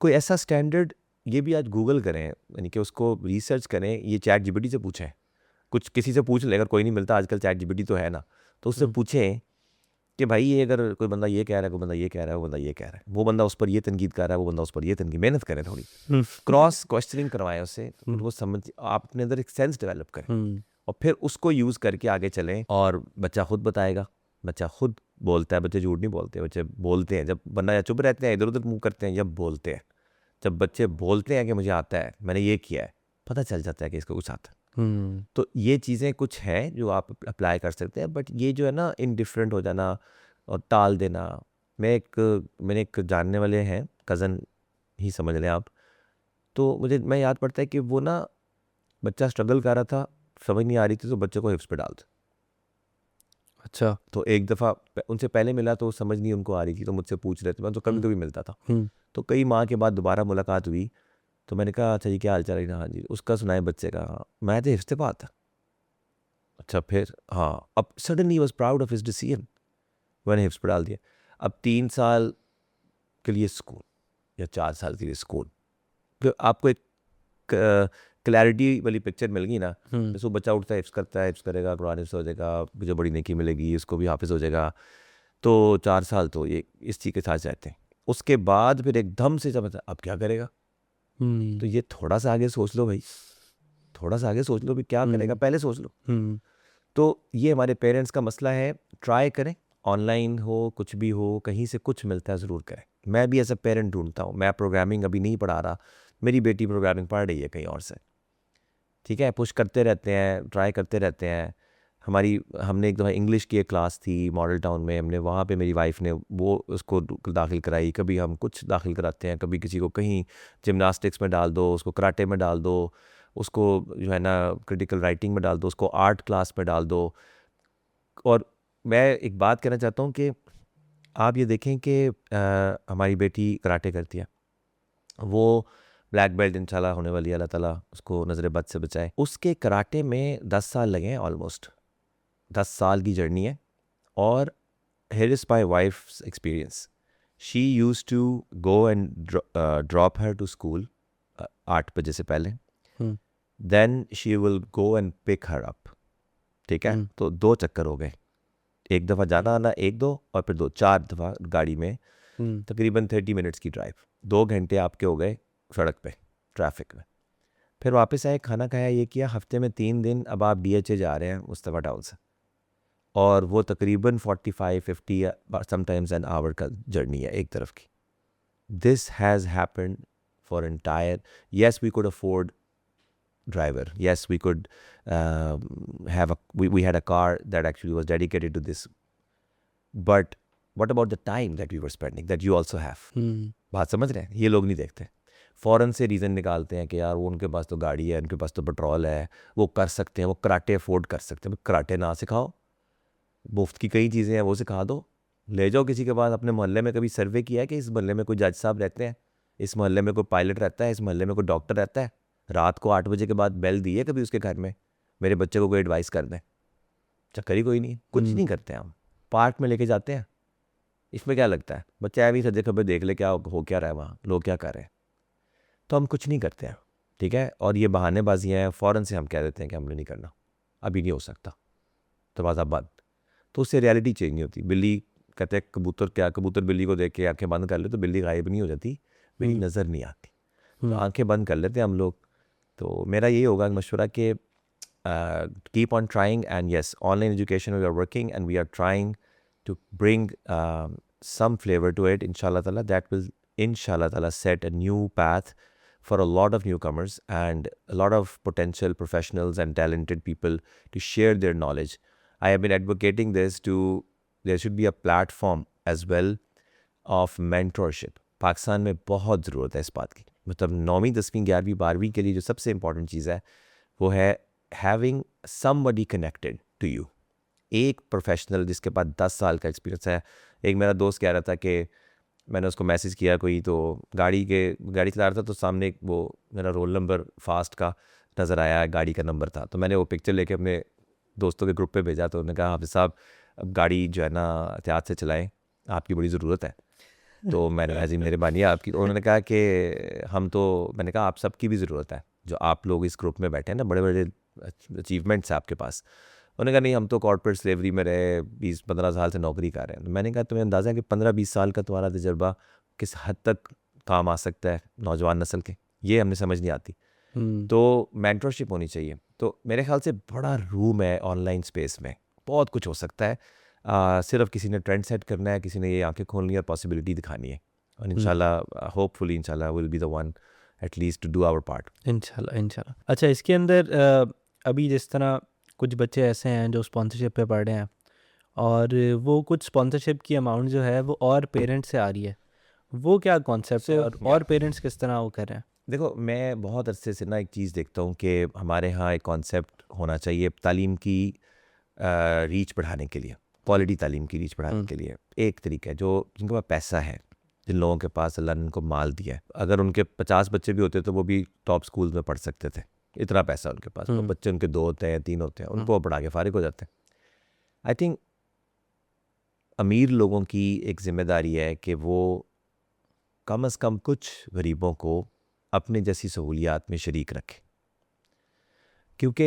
Speaker 1: कोई ऐसा स्टैंडर्ड, ये भी आज गूगल करें, यानी कि उसको रिसर्च करें, ये चैट जीपीटी से पूछें, कुछ किसी से पूछ ले, अगर कोई नहीं मिलता, आजकल चैट जीपीटी तो है ना, तो उससे पूछें कि भाई ये अगर कोई बंदा ये कह रहा है, कोई बंदा ये कह रहा है, वो बंदा ये कह रहा है, वो बंदा उस पर ये तनकीद कर रहा है, वो बंदा उस पर ये तनकीद, मेहनत करें थोड़ी, क्रॉस क्वेश्चनिंग करवाएं उससे, वो समझ, आप अपने अंदर एक सेंस डेवलप करें और फिर उसको यूज़ करके आगे चलें। और बच्चा खुद बताएगा, बच्चा खुद बोलता है, बच्चे झूठ नहीं बोलते, बच्चे बोलते हैं। जब वरना या चुप रहते हैं, इधर उधर मुँह करते हैं, जब बोलते हैं, जब बच्चे बोलते हैं कि मुझे आता है, मैंने ये किया है, पता चल जाता है कि इसको कुछ आता है। तो ये चीज़ें कुछ हैं जो आप अप्लाई कर सकते हैं, बट ये जो है ना इनडिफरेंट हो जाना और टाल देना। मैंने एक जानने वाले हैं, कज़न ही समझ लें आप, तो मैं याद पड़ता है कि वो ना बच्चा स्ट्रगल कर रहा था, समझ नहीं आ रही थी, तो बच्चे को हिप्स पे डाल दो।
Speaker 2: अच्छा।
Speaker 1: तो एक दफ़ा उनसे पहले मिला तो समझ नहीं उनको आ रही थी, तो मुझसे पूछ रहे थे, मैं तो कभी कभी मिलता था। तो कई माह के बाद दोबारा मुलाकात हुई, तो मैंने कहा अच्छा जी क्या हाल चाल है? हाँ जी। उसका सुनाए बच्चे का? हाँ। मैं तो हिफ्ज़ बात। अच्छा फिर हाँ, अब suddenly was proud of his decision, मैंने हिफ्ज़ पर डाल दिया। अब 3 साल के लिए स्कूल या 4 साल के लिए स्कूल, फिर आपको एक क्लैरिटी वाली पिक्चर मिल गई ना। जैसे वो बच्चा उठता है, हिफ्ज़ करता है, हिफ्ज़ करेगा, कुरान हिफ्ज़ हो जाएगा, जो बड़ी नेकी मिलेगी इसको भी हाफिज़ हो जाएगा। तो 4 साल तो ये इस चीज़ के साथ जाते हैं। उसके बाद फिर एकदम से जब अब क्या करेगा, तो ये थोड़ा सा आगे सोच लो भाई, थोड़ा सा आगे सोच लो भी क्या करेगा, पहले सोच लो। तो ये हमारे पेरेंट्स का मसला है। ट्राई करें, ऑनलाइन हो कुछ भी हो, कहीं से कुछ मिलता है ज़रूर करें। मैं भी एज अ पेरेंट ढूंढता हूँ। मैं प्रोग्रामिंग अभी नहीं पढ़ा रहा, मेरी बेटी प्रोग्रामिंग पढ़ रही है कहीं और से, ठीक है। पुश करते रहते हैं, ट्राई करते रहते हैं। हमने एक दफ़ा इंग्लिश की एक क्लास थी मॉडल टाउन में, हमने वहाँ पे मेरी वाइफ ने वो उसको दाखिल कराई। कभी हम कुछ दाखिल कराते हैं, कभी किसी को कहीं जिमनास्टिक्स में डाल दो, उसको कराटे में डाल दो, उसको जो है ना क्रिटिकल राइटिंग में डाल दो, उसको आर्ट क्लास में डाल दो। और मैं एक बात कहना चाहता हूँ कि आप ये देखें कि हमारी बेटी कराटे करती है, वो ब्लैक बेल्ट इंशाल्लाह होने वाली है, अल्लाह ताला उसको नज़र बद से बचाए। उसके कराटे में 10 साल लगे हैं, ऑलमोस्ट 10 साल की जर्नी है। और here is my wife's experience, she use to go and drop her to school 8 बजे से पहले, then she will go and pick her up, ठीक है। तो 2 चक्कर हो गए, एक दफ़ा जाना आना 1-2 और फिर 4 दफ़ा गाड़ी में, तकरीबन 30 मिनट्स की ड्राइव, 2 घंटे आपके हो गए सड़क पे ट्रैफिक में। फिर वापस आए, खाना खाया, ये किया, हफ्ते में 3 दिन अब आप DHA जा रहे हैं मुस्तफ़ा टाउन से, और वो तकरीबन 45-50 समटाइम्स एन आवर का जर्नी है एक तरफ की। This has happened for entire, yes we could afford driver, yes we could we had a car that actually was dedicated to this, but what about the time that we were spending that you also have? बात समझ रहे हैं? ये लोग नहीं देखते, फ़ौरन से रीज़न निकालते हैं कि यार वो उनके पास तो गाड़ी है, उनके पास तो पेट्रोल है, वो कर सकते हैं, वो कराटे अफोर्ड कर सकते हैं। कराटे ना सिखाओ, मुफ्त की कई चीज़ें हैं वो सिखा दो, ले जाओ किसी के पास। अपने मोहल्ले में कभी सर्वे किया है कि इस मोहल्ले में कोई जज साहब रहते हैं, इस मोहल्ले में कोई पायलट रहता है, इस मोहल्ले में कोई डॉक्टर रहता है? रात को 8 बजे के बाद बेल दी है कभी उसके घर में, मेरे बच्चे को कोई एडवाइस कर दें? चक्कर ही कोई नहीं, कुछ नहीं करते हम। पार्क में लेके जाते हैं, इसमें क्या लगता है, बच्चा अभी सजे खबर देख ले क्या हो क्या रहा है वहाँ, लोग क्या कर रहे हैं, तो हम कुछ नहीं करते हैं, ठीक है। और ये बहानेबाजियाँ हैं, फ़ौरन से हम कह देते हैं कि हमने नहीं करना, अभी नहीं हो सकता, दरवाज़ा बंद। तो उससे रियलिटी चेंज नहीं होती। बिल्ली कहते हैं कबूतर क्या, कबूतर बिल्ली को देख के आंखें बंद कर ले तो बिल्ली गायब नहीं हो जाती, बिल्ली नज़र नहीं आती, तो आंखें बंद कर लेते हैं हम लोग। तो मेरा यही होगा मशवरा कि keep on trying, and yes, online education we are working and we are trying to bring some flavor to it, inshallah ta'ala. That will inshallah ta'ala set a new path for a lot of newcomers and a lot of potential professionals and talented people to share their knowledge. I have been advocating this to, there should be a platform as well of mentorship. Pakistan में बहुत ज़रूरत है इस बात की। मतलब 9वीं 10वीं 11वीं 12वीं के लिए जो सबसे इम्पॉर्टेंट चीज़ है वो है having somebody connected to you, एक प्रोफेशनल जिसके पास 10 साल का एक्सपीरियंस है। एक मेरा दोस्त कह रहा था कि मैंने उसको मैसेज किया कोई, तो गाड़ी चला रहा था, तो सामने एक वो मेरा रोल नंबर फास्ट का नज़र आया, गाड़ी का नंबर था, तो मैंने वो पिक्चर लेके अपने दोस्तों के ग्रुप पे भेजा। तो उन्होंने कहा हाफिज़ साहब अब गाड़ी जो है ना एहतियात से चलाएं, आपकी बड़ी ज़रूरत है। तो मैंने कहा जी मेहरबानी आपकी। उन्होंने कहा कि हम तो, मैंने कहा आप सबकी भी ज़रूरत है, जो आप लोग इस ग्रुप में बैठे हैं ना, बड़े बड़े अचीवमेंट्स है आपके पास। उन्होंने कहा नहीं हम तो कॉर्पोरेट स्लेवरी में रहे, 20-15 साल से नौकरी कर रहे हैं। तो मैंने कहा तुम्हें अंदाज़ा है कि 15-20 साल का तुम्हारा तजर्बा किस हद तक काम आ सकता है नौजवान नस्ल के, ये हमें समझ नहीं आती। तो मेंटरशिप होनी चाहिए। तो मेरे ख्याल से बड़ा रूम है ऑनलाइन स्पेस में, बहुत कुछ हो सकता है। सिर्फ किसी ने ट्रेंड सेट करना है, किसी ने ये आंखें खोलनी है और पॉसिबिलिटी दिखानी है, और इंशाल्लाह होपफुली इंशाल्लाह will be the one at least to do our part,
Speaker 2: इंशाल्लाह। अच्छा, इसके अंदर अभी जिस तरह कुछ बच्चे ऐसे हैं जो स्पॉन्सरशिप पे पढ़ रहे हैं, और वो कुछ स्पॉन्सरशिप की अमाउंट जो है वो और पेरेंट्स से आ रही है, वो क्या कॉन्सेप्ट है और पेरेंट्स किस तरह वो कर रहे हैं?
Speaker 1: देखो मैं बहुत अरसे से ना एक चीज़ देखता हूँ कि हमारे यहाँ एक कॉन्सेप्ट होना चाहिए तालीम की रीच बढ़ाने के लिए। क्वालिटी तालीम की रीच बढ़ाने के लिए एक तरीका है, जो जिनके पास पैसा है, जिन लोगों के पास अल्लाह ने उनको माल दिया है, अगर उनके 50 बच्चे भी होते तो वो भी टॉप स्कूल में पढ़ सकते थे, इतना पैसा उनके पास, तो बच्चे उनके 2 होते हैं 3 होते हैं, उनको पढ़ा के फारिग हो जाते हैं। आई थिंक अमीर लोगों की एक जिम्मेदारी है कि वो कम से कम कुछ गरीबों को अपने जैसी सहूलियात में शरीक रखें, क्योंकि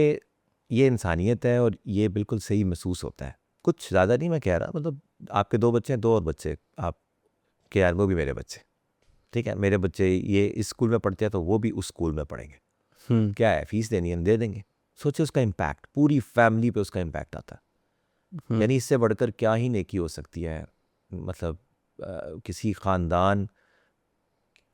Speaker 1: ये इंसानियत है और ये बिल्कुल सही महसूस होता है। कुछ ज़्यादा नहीं मैं कह रहा, मतलब आपके 2 बच्चे हैं, 2 और बच्चे आप के यार वो भी मेरे बच्चे, ठीक है, मेरे बच्चे ये इस स्कूल में पढ़ते हैं तो वो भी उस स्कूल में पढ़ेंगे, क्या है फीस देनी है दे देंगे। सोचे उसका इम्पैक्ट पूरी फैमिली पे उसका इम्पैक्ट आता है, यानी इससे बढ़कर क्या ही नेकी हो सकती है। मतलब किसी ख़ानदान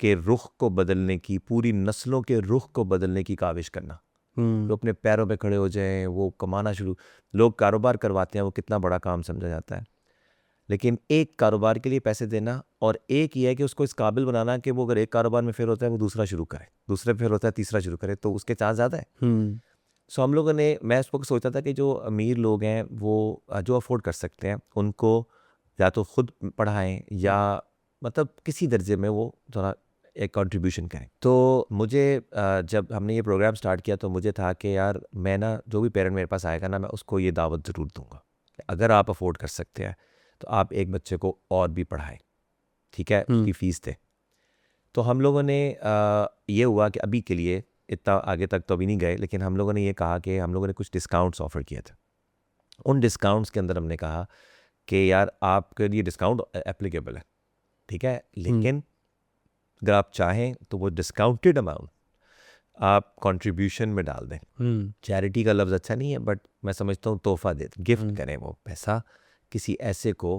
Speaker 1: के रुख को बदलने की, पूरी नस्लों के रुख को बदलने की काविश करना, तो अपने पैरों पे खड़े हो जाएं, वो कमाना शुरू, लोग कारोबार करवाते हैं, वो कितना बड़ा काम समझा जाता है, लेकिन एक कारोबार के लिए पैसे देना और एक ये है कि उसको इस काबिल बनाना कि वो अगर एक कारोबार में फेल होता है वो दूसरा शुरू करे, दूसरे फेल होता है तीसरा शुरू करे, तो उसके चांस ज़्यादा है। सो हम लोगों ने, मैं उस वक्त सोचता था कि जो अमीर लोग हैं वो जो अफोर्ड कर सकते हैं उनको या तो खुद पढ़ाएं या मतलब किसी दर्जे में वो थोड़ा एक कंट्रीब्यूशन करें। तो मुझे जब हमने ये प्रोग्राम स्टार्ट किया तो मुझे था कि यार मैं ना, जो भी पेरेंट मेरे पास आएगा ना, मैं उसको ये दावत ज़रूर दूंगा, अगर आप अफोर्ड कर सकते हैं तो आप एक बच्चे को और भी पढ़ाएं, ठीक है, उसकी फ़ीस दें। तो हम लोगों ने ये हुआ कि अभी के लिए इतना आगे तक तो अभी नहीं गए, लेकिन हम लोगों ने ये कहा कि हम लोगों ने कुछ डिस्काउंट्स ऑफ़र किए थे। उन डिस्काउंट्स के अंदर हमने कहा कि यार आपके लिए डिस्काउंट एप्लीकेबल है, ठीक है, लेकिन अगर आप चाहें तो वो डिस्काउंटेड अमाउंट आप कंट्रीब्यूशन में डाल दें। चैरिटी का लफ्ज़ अच्छा नहीं है, बट मैं समझता हूँ तोहफा दे, गिफ्ट करें वो पैसा किसी ऐसे को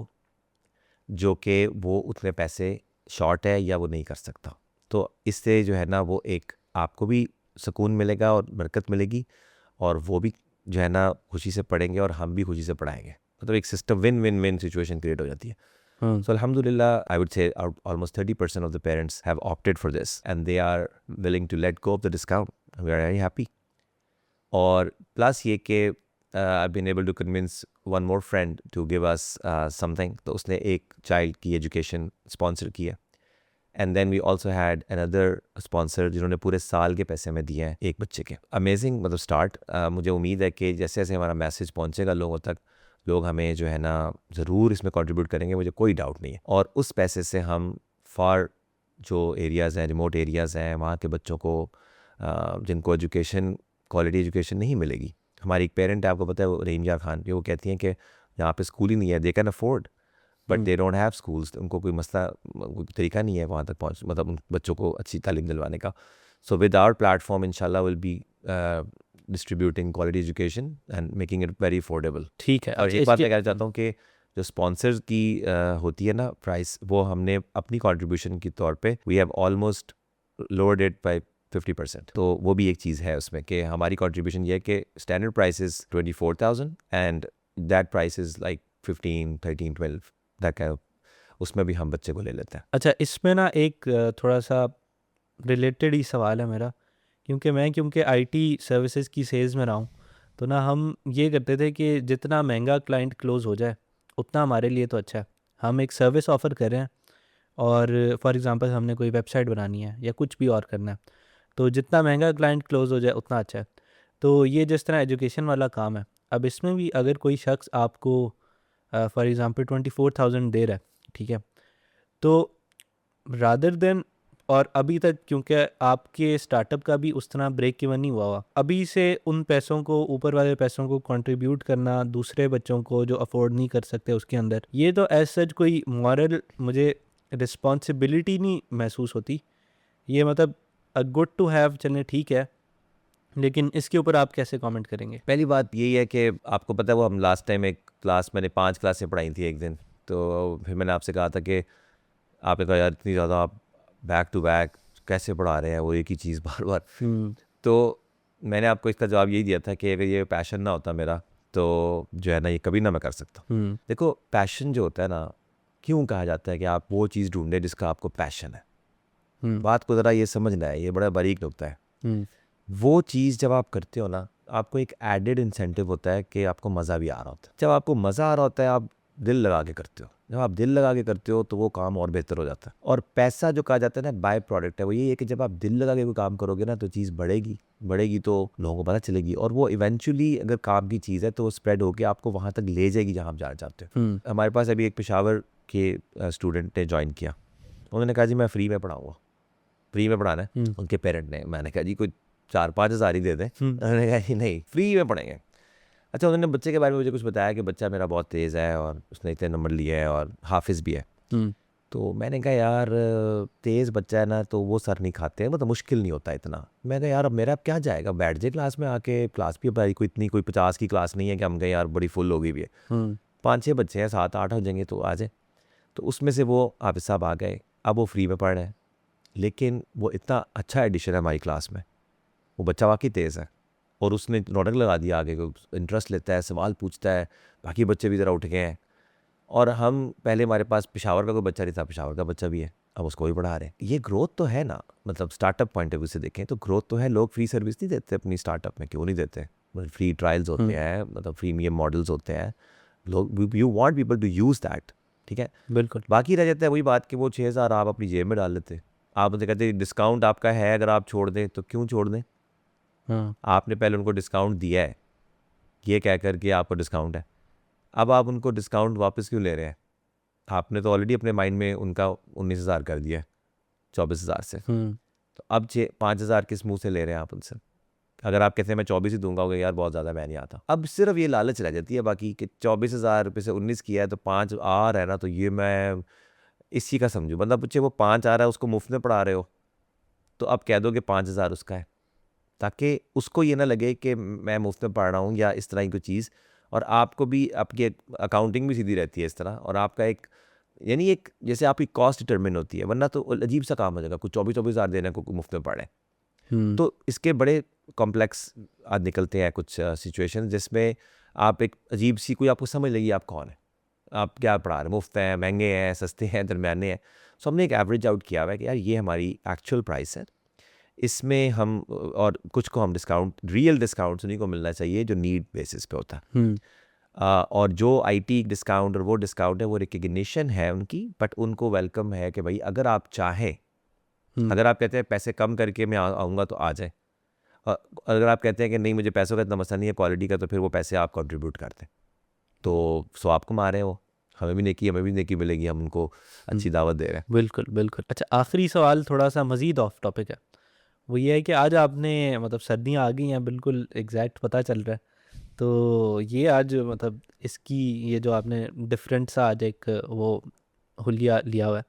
Speaker 1: जो कि वो उतने पैसे शॉर्ट है या वो नहीं कर सकता। तो इससे जो है ना वो एक आपको भी सुकून मिलेगा और बरकत मिलेगी, और वो भी जो है ना खुशी से पढ़ेंगे और हम भी खुशी से पढ़ाएंगे, मतलब एक system win win win situation create हो जाती है। So alhamdulillah, I would say almost 30% of the parents have opted for this and they are willing to let go of the discount. We are very happy. और plus ये कि I've been able to convince one more friend to give us something. तो उसने एक child की education sponsor किया. And then we also had another sponsor जिन्होंने पूरे साल के पैसे में दिए हैं एक बच्चे के। Amazing, मतलब स्टार्ट। मुझे उम्मीद है कि जैसे जैसे हमारा मैसेज पहुँचेगा लोगों तक, लोग हमें जो है ना ज़रूर इसमें कंट्रीब्यूट करेंगे, मुझे कोई डाउट नहीं है। और उस पैसे से हम फार जो एरियाज़ हैं, रिमोट एरियाज़ हैं, वहाँ के बच्चों को जिनको एजुकेशन, क्वालिटी एजुकेशन नहीं मिलेगी। हमारी एक पेरेंट है, आपको पता है, वो रेंजा खान, वो कहती हैं कि यहाँ पे स्कूल ही नहीं है, they can afford but they don't have schools. उनको कोई मसला, कोई तरीका नहीं है वहाँ तक पहुँच, मतलब उन बच्चों को अच्छी तालीम दिलवाने का। सो विद आवर प्लेटफॉर्म इंशाल्लाह will B distributing quality education and making it very affordable.
Speaker 2: ठीक है।
Speaker 1: और एक बात मैं कहना चाहता हूँ कि जो स्पॉन्सर्स की होती है ना प्राइस, वो हमने अपनी कंट्रीब्यूशन के तौर पे we have almost lowered it by 50%। तो वो भी एक चीज़ है उसमें कि हमारी कंट्रीब्यूशन ये है कि standard price is 24,000 and that price is like 15, 13, 12 that kind of, उसमें भी हम बच्चे को ले लेते हैं।
Speaker 2: अच्छा, इसमें ना एक थोड़ा सा रिलेटेड ही सवाल है मेरा, क्योंकि आईटी सर्विसेज की सेल्स में रहा हूँ, तो ना हम ये करते थे कि जितना महंगा क्लाइंट क्लोज हो जाए उतना हमारे लिए तो अच्छा है। हम एक सर्विस ऑफ़र कर रहे हैं और फॉर एग्जांपल हमने कोई वेबसाइट बनानी है या कुछ भी और करना है, तो जितना महंगा क्लाइंट क्लोज हो जाए उतना अच्छा है। तो ये जिस तरह एजुकेशन वाला काम है, अब इसमें भी अगर कोई शख्स आपको फॉर एग्जांपल 24,000 दे रहा है, ठीक है, तो रादर देन, और अभी तक क्योंकि आपके स्टार्टअप का भी उस तरह ब्रेक इवन नहीं हुआ, अभी से उन पैसों को, ऊपर वाले पैसों को कंट्रीब्यूट करना दूसरे बच्चों को जो अफोर्ड नहीं कर सकते उसके अंदर, ये तो एज सच कोई मॉरल मुझे रिस्पॉन्सिबिलिटी नहीं महसूस होती। ये मतलब अ गुड टू हैव, चलें ठीक है, लेकिन इसके ऊपर आप कैसे कमेंट करेंगे?
Speaker 1: पहली बात यही है कि आपको पता है वो हम लास्ट टाइम एक क्लास, मैंने 5 क्लासें पढ़ाई थी एक दिन, तो फिर मैंने आपसे कहा था कि आपने कहा यार इतनी ज़्यादा आप बैक टू बैक कैसे पढ़ा रहे हैं वो एक ही चीज़ बार बार। तो मैंने आपको इसका जवाब यही दिया था कि अगर ये पैशन ना होता मेरा तो जो है ना ये कभी ना मैं कर सकता। देखो पैशन जो होता है ना, क्यों कहा जाता है कि आप वो चीज़ ढूंढे जिसका आपको पैशन है। बात को ज़रा ये समझना है, ये बड़ा बारीक नुकता है। वो चीज़ जब आप करते हो ना, आपको एक एडेड इंसेंटिव होता है कि आपको मज़ा भी आ रहा होता है। जब आपको मज़ा आ रहा होता है आप दिल लगा के करते हो, जब आप दिल लगा के करते हो तो वो काम और बेहतर हो जाता है। और पैसा जो कहा जाता है ना बाय प्रोडक्ट है, वो यही है कि जब आप दिल लगा के कोई काम करोगे ना तो चीज़ बढ़ेगी तो लोगों को पता चलेगी, और वो इवेंचुअली अगर काम की चीज़ है तो वो स्प्रेड होकर आपको वहाँ तक ले जाएगी जहाँ आप जाना चाहते हो। हमारे पास अभी एक पेशावर के स्टूडेंट ने ज्वाइन किया, उन्होंने कहा जी मैं फ्री में पढ़ाऊँगा, फ्री में पढ़ाना है। उनके पेरेंट ने, मैंने कहा जी कोई 4-5 हज़ार ही दे दें। उन्होंने कहा जी नहीं, फ्री में पढ़ेंगे। अच्छा, उन्होंने बच्चे के बारे में मुझे कुछ बताया कि बच्चा मेरा बहुत तेज़ है और उसने इतने नंबर लिए हैं और हाफिज़ भी है। तो मैंने कहा यार तेज़ बच्चा है ना तो वो सर नहीं खाते हैं, मतलब मुश्किल नहीं होता इतना। मैंने कहा यार अब मेरा अब क्या जाएगा, बैठ जाए क्लास में आके, क्लास भी अब कोई 50 की क्लास नहीं है कि हम कहें यार बड़ी फुल हो गई भी है। 5-6 बच्चे हैं, 7-8 हो जाएंगे तो आ जाए। तो उसमें से वो हाफिज़ साहब आ गए, अब वो फ्री में पढ़ रहे हैं, लेकिन वो इतना अच्छा एडिशन है हमारी क्लास में। वो बच्चा वाकई तेज़ है और उसने रौनक लगा दिया, आगे को इंटरेस्ट लेता है, सवाल पूछता है, बाकी बच्चे भी ज़रा उठ गए हैं। और हम पहले हमारे पास पेशावर का कोई बच्चा नहीं था, पेशावर का बच्चा भी है, अब उसको भी पढ़ा रहे हैं। ये ग्रोथ तो है ना, मतलब स्टार्टअप पॉइंट ऑफ व्यू से देखें तो ग्रोथ तो है। लोग फ्री सर्विस नहीं देते अपनी स्टार्टअप में, क्यों नहीं देते? मतलब फ्री ट्रायल्स होते हैं, मतलब फ्रीमियम मॉडल्स होते हैं, लोग you want people to use that, ठीक है।
Speaker 2: बिल्कुल।
Speaker 1: बाकी रह जाता है वही बात कि वो 6,000 आप अपनी जेब में डाल लेते, आप उनसे कहते डिस्काउंट आपका है, अगर आप छोड़ दें तो क्यों छोड़ दें? आपने पहले उनको डिस्काउंट दिया है, ये कह कर कि आपको डिस्काउंट है, अब आप उनको डिस्काउंट वापस क्यों ले रहे हैं? आपने तो ऑलरेडी अपने माइंड में उनका 19,000 कर दिया है 24,000 से, तो अब 5,000 किस मुँह से ले रहे हैं आप उनसे? अगर आप कहते हैं मैं 24 ही दूंगा, होगा यार बहुत ज़्यादा मैं नहीं आता। अब सिर्फ ये लालच रह जाती है बाकी कि 24,000 रुपये से 19 किया है तो 5 आ रहा है ना, तो ये मैं इसी का समझूँ। मतलब बच्चे वो 5 आ रहा है उसको मुफ्त में पढ़ा रहे हो, तो अब कह दो कि 5,000 उसका है, ताकि उसको ये ना लगे कि मैं मुफ्त में पढ़ रहा हूँ या इस तरह की कोई चीज़। और आपको भी आपकी अकाउंटिंग भी सीधी रहती है इस तरह, और आपका एक यानी एक जैसे आपकी कॉस्ट डिटरमिन होती है, वरना तो अजीब सा काम हो जाएगा कुछ 24,000 देने को मुफ्त में पढ़े। तो इसके बड़े कॉम्प्लेक्स आज निकलते हैं कुछ सिचुएशन जिसमें आप एक अजीब सी कोई आपको समझ लगी आप कौन है, आप क्या पढ़ा रहे हैं, मुफ्त हैं, महंगे हैं, सस्ते हैं, दरमियाने हैं। सो हमने एक एवरेज आउट किया हुआ है कि यार ये हमारी एक्चुअल प्राइस है, इसमें हम और कुछ को हम डिस्काउंट, रियल डिस्काउंट उन्हीं को मिलना चाहिए जो नीड बेसिस पे होता है। और जो आईटी डिस्काउंट और वो डिस्काउंट है वो रिकग्निशन है उनकी, बट उनको वेलकम है कि भाई अगर आप चाहें, अगर आप कहते हैं पैसे कम करके मैं आऊँगा तो आ जाए, अगर आप कहते हैं कि नहीं मुझे पैसों का इतना मसला नहीं है, क्वालिटी का, तो फिर वो पैसे आप कंट्रीब्यूट करते हैं, तो सो आप कमा रहे हैं, वो हमें भी नेकी मिलेगी, हम उनको अच्छी दावत दे रहे हैं।
Speaker 2: बिल्कुल बिल्कुल। अच्छा, आखिरी सवाल थोड़ा सा मज़ीद ऑफ टॉपिक है, वो ये है कि आज आपने मतलब सर्दियाँ आ गई हैं, बिल्कुल एग्जैक्ट पता चल रहा है, तो ये आज मतलब इसकी ये जो आपने डिफरेंट सा आज एक वो हुलिया लिया हुआ है,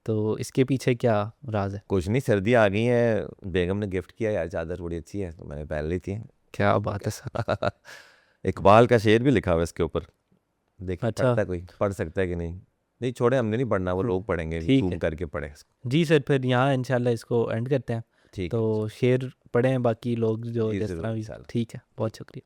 Speaker 2: तो इसके पीछे क्या राज है?
Speaker 1: कुछ नहीं, सर्दियाँ आ गई हैं, बेगम ने गिफ्ट किया यार, चादर बड़ी अच्छी है तो मैंने पहन ली थी।
Speaker 2: क्या बात है सर।
Speaker 1: इकबाल का शेर भी लिखा हुआ है इसके ऊपर, देख
Speaker 2: अच्छा,
Speaker 1: पढ़ता है कोई, पढ़ सकता है कि नहीं? नहीं छोड़े, हमने नहीं पढ़ना, वो लोग पढ़ेंगे,
Speaker 2: ठीक
Speaker 1: जूम
Speaker 2: है
Speaker 1: करके पढ़े।
Speaker 2: जी सर, फिर यहाँ इंशाल्लाह इसको एंड करते हैं,
Speaker 1: ठीक है
Speaker 2: तो शेर पढ़ें बाकी लोग जो
Speaker 1: जी,
Speaker 2: जिस
Speaker 1: ज़रूर
Speaker 2: तरह भी।
Speaker 1: इंशाल्लाह।
Speaker 2: ठीक है, बहुत शुक्रिया।